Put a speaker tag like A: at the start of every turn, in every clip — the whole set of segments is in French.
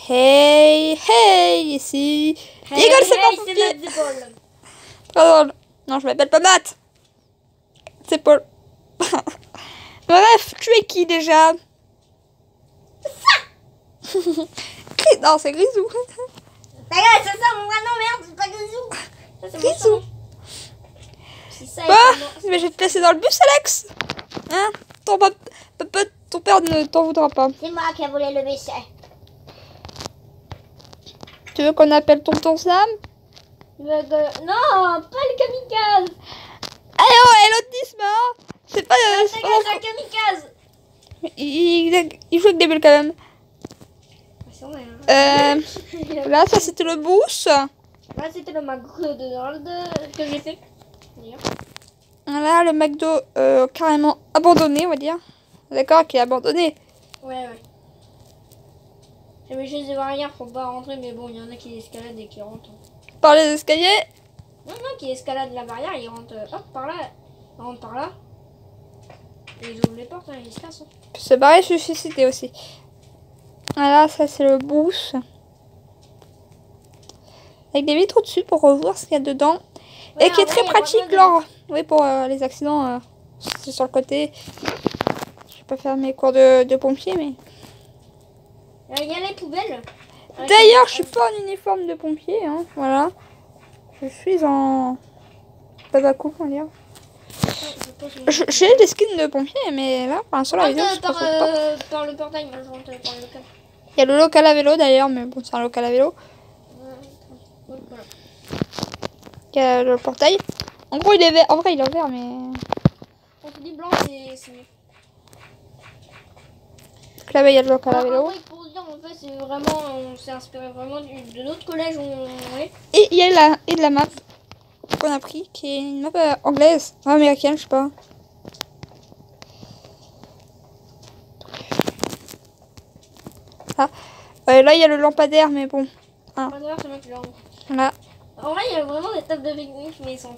A: Hey, hey, ici.
B: Hey,
A: Igor, c'est pas
B: c'est
A: pompier.
B: Matt de Paul.
A: Très drôle. Non, je m'appelle pas Matt. C'est Paul. Bref, tu es qui déjà? Non, c'est Grisou.
B: Ta gueule, c'est ça mon vrai nom, merde, c'est pas Grisou. Ça, c'est mon
A: Grisou.
B: surnom. Si ça est
A: Bah,
B: comment-
A: mais je vais te laisser dans le bus, Alex. Hein? Ton père ne t'en voudra pas.
B: C'est moi qui ai volé le bus.
A: Tu veux qu'on appelle tonton Sam?
B: Non, pas le kamikaze.
A: Allez, oh, Elodisme, hein? C'est pas...
B: Ta gueule, c'est un kamikaze.
A: Il joue avec des bulles quand même.
B: C'est vrai, hein.
A: Là, ça c'était le bus.
B: Là, c'était le McDonald's que j'ai fait. D'ailleurs.
A: Là, le McDo carrément abandonné, on va dire. D'accord, qui est abandonné.
B: Ouais. J'avais juste des barrières pour pas rentrer, mais bon, il y en a qui escaladent et qui rentrent.
A: Par les escaliers.
B: Non, qui escaladent la barrière, ils rentrent hop par là, ils rentrent par là. Et ils ouvrent les portes, hein, ils se cassent.
A: Puis se barrer, se suicider aussi. Voilà, ça c'est le bus. Avec des vitres au-dessus pour revoir ce qu'il y a dedans.
B: Ouais,
A: et qui est
B: en
A: très
B: vrai, il y a
A: pratique
B: vraiment
A: Oui, pour les accidents. C'est sur le côté. Je vais pas faire mes cours de pompier, mais...
B: Il y a les poubelles.
A: D'ailleurs, je suis pas en uniforme de pompier, hein. Voilà. Je suis en... Babacou, on va dire. J'ai des skins de pompier, mais là, pour l'instant, la vidéo, je pense pas.
B: Par le portail, moi je rentre par le local.
A: Il y a le local à vélo d'ailleurs, mais bon, c'est un local à vélo.
B: Voilà.
A: Il y a le portail. En gros, il est vert. En vrai, il est vert, mais...
B: Quand tu dis blanc, c'est mieux.
A: Donc là, il y a le local à
B: En
A: vélo.
B: vrai, pour dire, en fait, c'est vraiment, on s'est inspiré vraiment de notre collège où on est.
A: Et il y a la map qu'on a pris, qui est une map anglaise, américaine, je sais pas. Ah. Là, il y a le lampadaire, mais bon. Ah.
B: C'est moi qui l'ai.
A: Voilà.
B: En vrai, il y a vraiment des tables de pique-nique, mais ils sont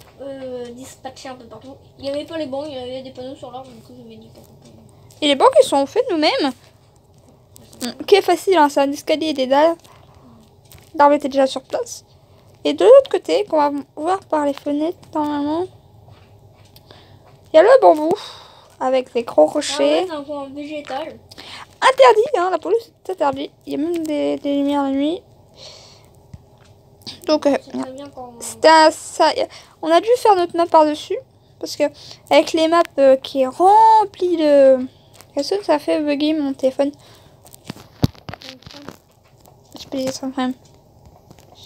B: dispatchés un peu partout. Il n'y avait pas les bancs, il y avait des panneaux sur l'arbre, du coup, je m'ai dit pourquoi pas.
A: Et les bancs, ils sont faits nous-mêmes. Ok, facile, hein, c'est un escalier et des dalles. L'arbre était déjà sur place. Et de l'autre côté, qu'on va voir par les fenêtres, normalement, il y a le bambou, avec des gros rochers.
B: C'est un coin végétal.
A: Interdit, hein, la police est interdit. Il y a même des lumières la nuit. Donc,
B: C'est très bien quand...
A: on a dû faire notre map par-dessus. Parce que, avec les maps qui est rempli de... Qu'est-ce que ça fait bugger mon téléphone? Je peux dire ça quand même.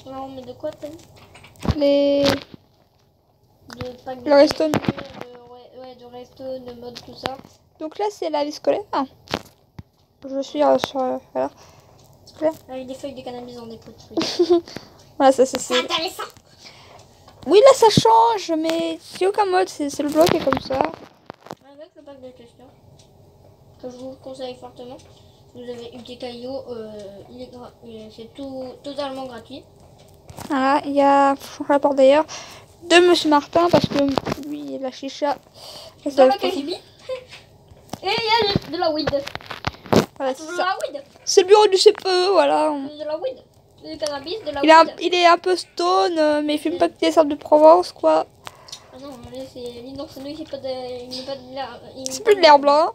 B: Non, mais de quoi t'as dit?
A: Le Redstone.
B: De Redstone, de mode, tout ça.
A: Donc là, c'est la vie scolaire. Je suis sur... voilà. Scolaire.
B: Avec des feuilles de cannabis en dépôt de fruits.
A: Voilà, ça c'est...
B: C'est intéressant.
A: Oui, là, ça change, mais c'est aucun mode. C'est le bloc qui est comme ça.
B: Avec le pack de questions, que je vous conseille fortement. Vous avez une petite caillou, c'est totalement gratuit.
A: Voilà, il y a un rapport d'ailleurs de Monsieur Martin, parce que lui, la chicha...
B: Dans la KGB. Et il y a de la weed.
A: Voilà,
B: De la weed.
A: c'est le bureau du CPE, voilà.
B: De la weed. Du cannabis, de la
A: Il,
B: weed.
A: il est un peu stone, mais il fume pas que des sables de Provence, quoi.
B: Ah non, là, c'est l'innocent, c'est pas de... Il n'est pas de l'air...
A: C'est plus de l'herbe blanc.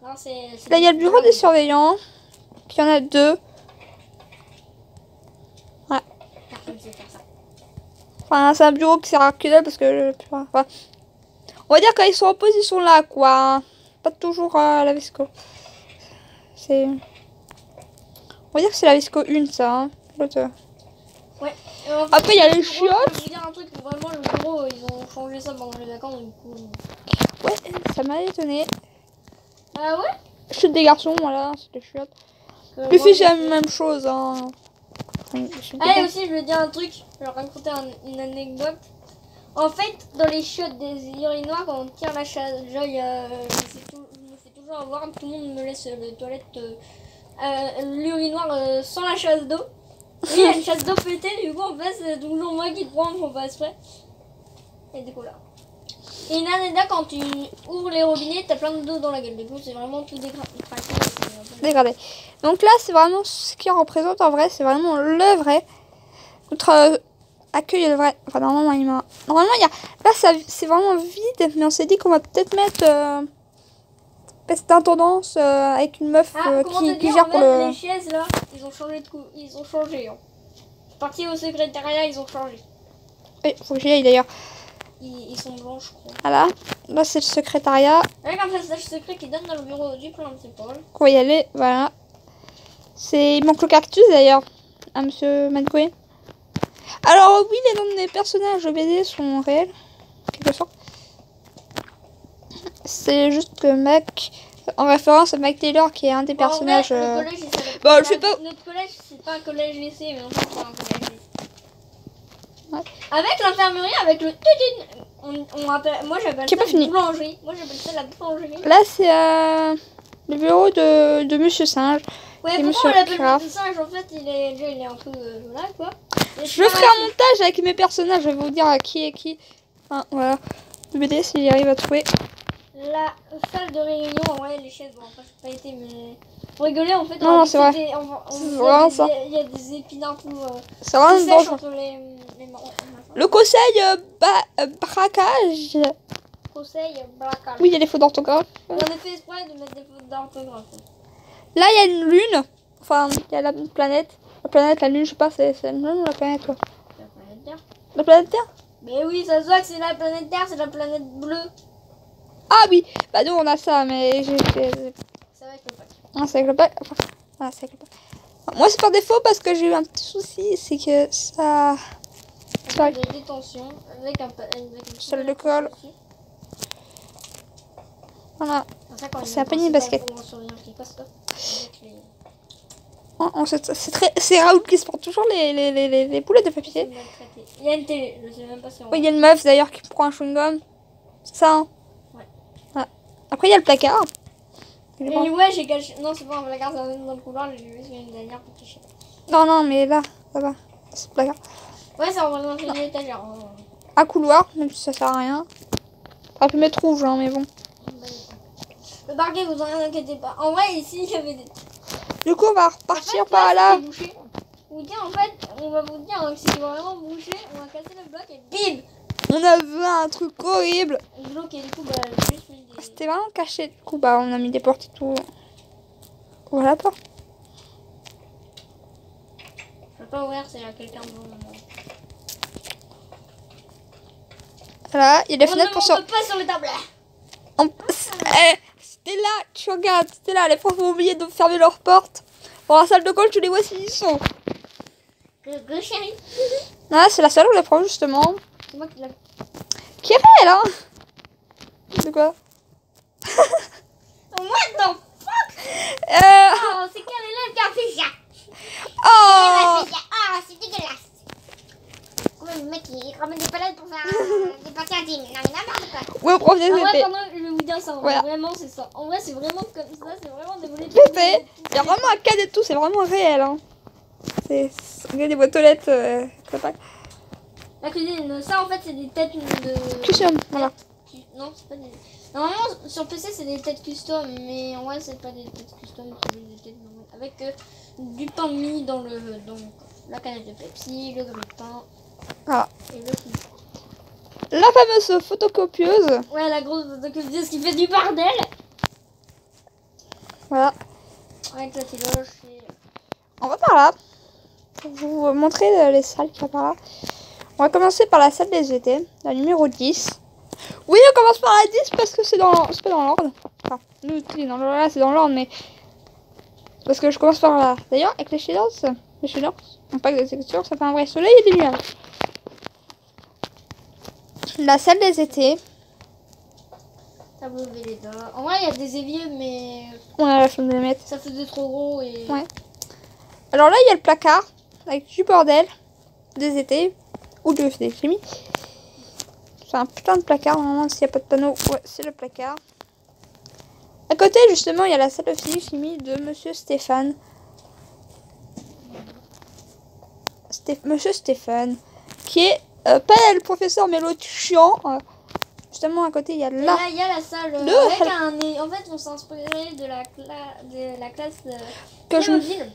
B: Non, c'est...
A: Là, il y a le bureau des surveillants. Il y en a 2. Ouais.
B: Personne sait faire ça.
A: Enfin, c'est un bureau qui sert à que dalle parce que... Enfin, on va dire qu'ils sont en position là, quoi. Pas toujours à la Visco. C'est... On va dire que c'est la Visco 1, ça. Hein. L'autre...
B: Ouais.
A: Après, il y a les
B: Je
A: chiottes.
B: vais vous dire un truc, vraiment, le bureau, ils ont changé ça pendant les vacances, du coup...
A: Ouais, ça m'a étonné.
B: Ah ouais?
A: Chiottes des garçons, voilà, c'est des chiottes.
B: Que
A: Les
B: moi,
A: filles, c'est la
B: j'ai fait-
A: même chose, hein.
B: Ah, et aussi, je veux dire un truc, je vais raconter une anecdote. En fait, dans les chiottes des urinoirs, quand on tire la chasse, je me fais toujours avoir, tout le monde me laisse le toilette, l'urinoir sans la chasse d'eau. Oui, il y a une chasse d'eau pétée, du coup, en fait, c'est toujours moi qui te prends, faut pas exprès. Et du coup, là. Et une anecdote, quand tu ouvres les robinets, t'as plein d'eau dans la gueule. Du coup, c'est vraiment tout décraqué.
A: dégradé. Donc là, c'est vraiment ce qui représente en vrai. C'est vraiment le vrai. Notre accueil est le vrai. Enfin, normalement, il y a... Là, c'est vraiment vide. Mais on s'est dit qu'on va peut-être mettre... cette intendance avec une meuf qui gère pour le...
B: Les chaises, là, ils ont changé de coup. Ils ont changé. Hein. Parti au secrétariat, ils ont changé.
A: Oui, faut que j'y aille d'ailleurs.
B: Ils sont blancs, je crois.
A: Voilà. Là, c'est le secrétariat.
B: Avec un passage secret qui donne dans le bureau du principal.
A: On va y aller. Voilà. Il manque le cactus d'ailleurs. À monsieur Mancoé. Alors, oui, les noms des personnages BD sont réels. Quelque sorte. C'est juste que Mac, en référence à Mac Taylor, qui est un des personnages.
B: Le collège,
A: Bon, je sais pas.
B: Notre collège, c'est pas un collège lycée, mais en fait, c'est un collège lycée.
A: Ouais.
B: Avec l'infirmerie, avec le moi j'appelle ça la boulangerie. Moi j'appelle ça la boulangerie.
A: Là, c'est le bureau de Monsieur Singe.
B: Ouais, pourquoi on l'appelle Monsieur Singe? En fait, il est un peu là, quoi.
A: Je ferai un montage avec mes personnages, je vais vous dire qui est qui. Ah, voilà. Le BD, s'il arrive à trouver.
B: La salle de réunion, ouais, les chaises, bon, enfin, j'ai pas été, mais. Pour rigoler, en fait,
A: non, c'est vrai.
B: C'est vraiment ça. Il y a des épinards tout.
A: C'est vraiment
B: dangereux.
A: Le conseil braquage.
B: Conseil braquage.
A: Oui, il y a des fautes d'orthographe.
B: On a fait exprès de mettre des fautes d'orthographe.
A: Là, il y a une lune. Enfin, il y a la planète. La planète, la lune, je sais pas, c'est la lune ou la planète, quoi.
B: La planète Terre.
A: La planète Terre?
B: Mais oui, ça se voit que c'est la planète Terre, c'est la planète bleue.
A: Ah oui, bah nous on a ça, mais j'ai fait...
B: C'est avec le pack.
A: Ah, c'est avec le pack. Enfin, ah, c'est avec le pack. Moi, c'est par défaut parce que j'ai eu un petit souci, c'est que ça...
B: Avec des détentions, avec une
A: salle de colle. Voilà. C'est un panier de basket. C'est Raoul qui se prend toujours les boulettes de papier.
B: Il y a une télé, je sais même pas si on...
A: Oui, il y a une meuf d'ailleurs qui prend un chewing-gum. C'est ça, hein?
B: Ouais.
A: Ah. Après, il y a le placard.
B: Et ouais, j'ai caché... Non, c'est pas un placard, ça dans le couloir, j'ai vu sur une dernière pour cacher.
A: Non, mais là, ça va. C'est le placard.
B: Ouais, ça représente une étagère.
A: Un couloir, même si ça sert à rien. Ça peut mettre rouge, hein, mais bon.
B: Le parquet, vous en inquiétez pas. En vrai, ici, il y avait des...
A: Du coup, on va repartir
B: en fait,
A: par là.
B: Vous dire, en fait, on va vous dire que c'est vraiment bouché. On va casser le bloc et bim!
A: On a vu un truc horrible.
B: Le bloc et du coup, juste mis des...
A: C'était vraiment caché. Du coup, on a mis des portes et tout. Voilà la porte.
B: Je peux pas ouvrir, c'est à quelqu'un devant moi.
A: Voilà, il y a des fenêtres pour
B: sortir. On peut pas sur le tableau.
A: C'était là, tu regardes, c'était là. Les profs ont oublié de fermer leurs portes. Dans la salle de colle, tu les vois s'ils y sont.
B: Coucou chérie.
A: Ah, c'est la salle où les profs, justement.
B: C'est moi qui l'ai.
A: Qui est réel, hein? De quoi?
B: What the fuck? Oh, c'est quel élève qui a fait ça?
A: Oh,
B: c'est dégueulasse. Le mec il ramène des palettes pour faire des pâtés intimes. Non mais n'importe quoi.
A: ouais, prof des
B: En vrai,
A: épées.
B: pardon, je vais vous dire ça.
A: Voilà.
B: Vraiment, c'est ça. En vrai, c'est vraiment comme ça. C'est vraiment des volets de
A: Pépé. Il y a vraiment un cadre et tout, c'est vraiment réel, hein. Regardez des boîtes aux lettres.
B: La cuisine, ça en fait, c'est des têtes de.
A: Custom, voilà.
B: Non, c'est pas des. Normalement, sur PC, c'est des têtes custom, mais en vrai, c'est pas des têtes custom, c'est juste des têtes normales. Avec du pain mis dans la canette de Pepsi, le grille-pain.
A: Ah.
B: Et le coup.
A: La fameuse photocopieuse.
B: Ouais, la grosse photocopieuse qui fait du bordel.
A: Voilà.
B: Avec la tiloche.
A: On va par là. Pour vous montrer les salles qu'il y a par là. On va commencer par la salle des étés, la numéro 10. Oui, on commence par la 10 parce que c'est pas dans l'ordre. Enfin, nous, là, c'est dans l'ordre, mais... Parce que je commence par là. D'ailleurs, avec les shaders, non pas que des textures, ça fait un vrai soleil et des nuages. La salle des étés.
B: Tableau de Velleda. En vrai, il y a des éviers, mais...
A: On a la flemme de les mettre.
B: Ça faisait trop gros et...
A: Ouais. Alors là, il y a le placard, avec du bordel, des étés, ou de chimie. C'est un putain de placard, normalement, s'il n'y a pas de panneau. Ouais, c'est le placard. À côté, justement, il y a la salle de physique-chimie de Monsieur Stéphane. Monsieur Stéphane, qui est pas le professeur, mais l'autre chiant. justement à côté, il y a
B: Et
A: là.
B: là, il y a la salle
A: Le
B: avec
A: help.
B: en fait, on s'est inspiré de la classe
A: Que je-
B: Playmobil.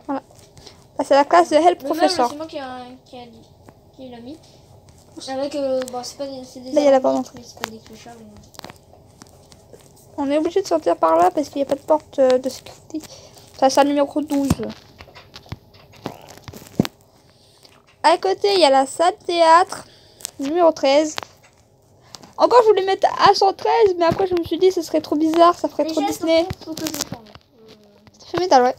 A: Là, c'est la classe de Help
B: Le même,
A: Professor.
B: c'est moi qui l'a mis. Avec, bon, c'est pas des, c'est des
A: Là, il y a la
B: araignées,
A: porte.
B: mais c'est pas des clochards.
A: On est obligé de sortir par là parce qu'il n'y a pas de porte de sécurité. Ça, c'est le numéro 12. À côté, il y a la salle théâtre, numéro 13. Encore, je voulais mettre à 113, mais après, je me suis dit, ce serait trop bizarre, ça ferait
B: Les
A: trop
B: chaises,
A: Disney.
B: par contre, faut que je change.
A: Ça fait métal, ouais.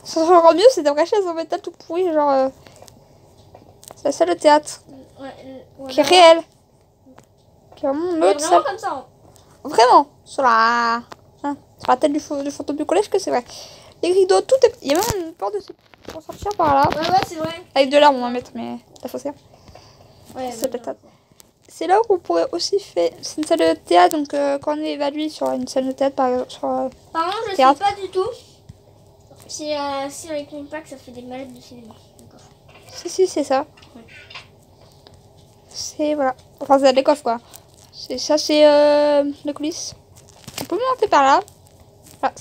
A: Ça serait encore mieux, c'est des vraies chaises en métal tout pourri, genre. C'est la salle de théâtre, qui est réelle. Qui est vraiment une autre
B: Vraiment
A: salle.
B: comme ça. Hein.
A: Vraiment, sur la tête du fantôme du collège, que c'est vrai. Les rideaux, tout est. Il y a même une porte pour sortir par là.
B: Ouais, c'est vrai.
A: Avec de l'arbre, on va mettre, mais la faussaire.
B: Ouais,
A: C'est peut-être. C'est là où on pourrait aussi faire. C'est une salle de théâtre, donc quand on est évalué sur une salle de théâtre, par exemple, sur.
B: Par contre, je
A: théâtre.
B: sais pas du tout si avec une plaque ça fait des mallettes de cinéma. D'accord.
A: Si, c'est ça.
B: Ouais.
A: C'est. Voilà. Enfin, c'est les coffres, quoi. C'est ça, c'est les coulisses. On peut monter par là. Voilà,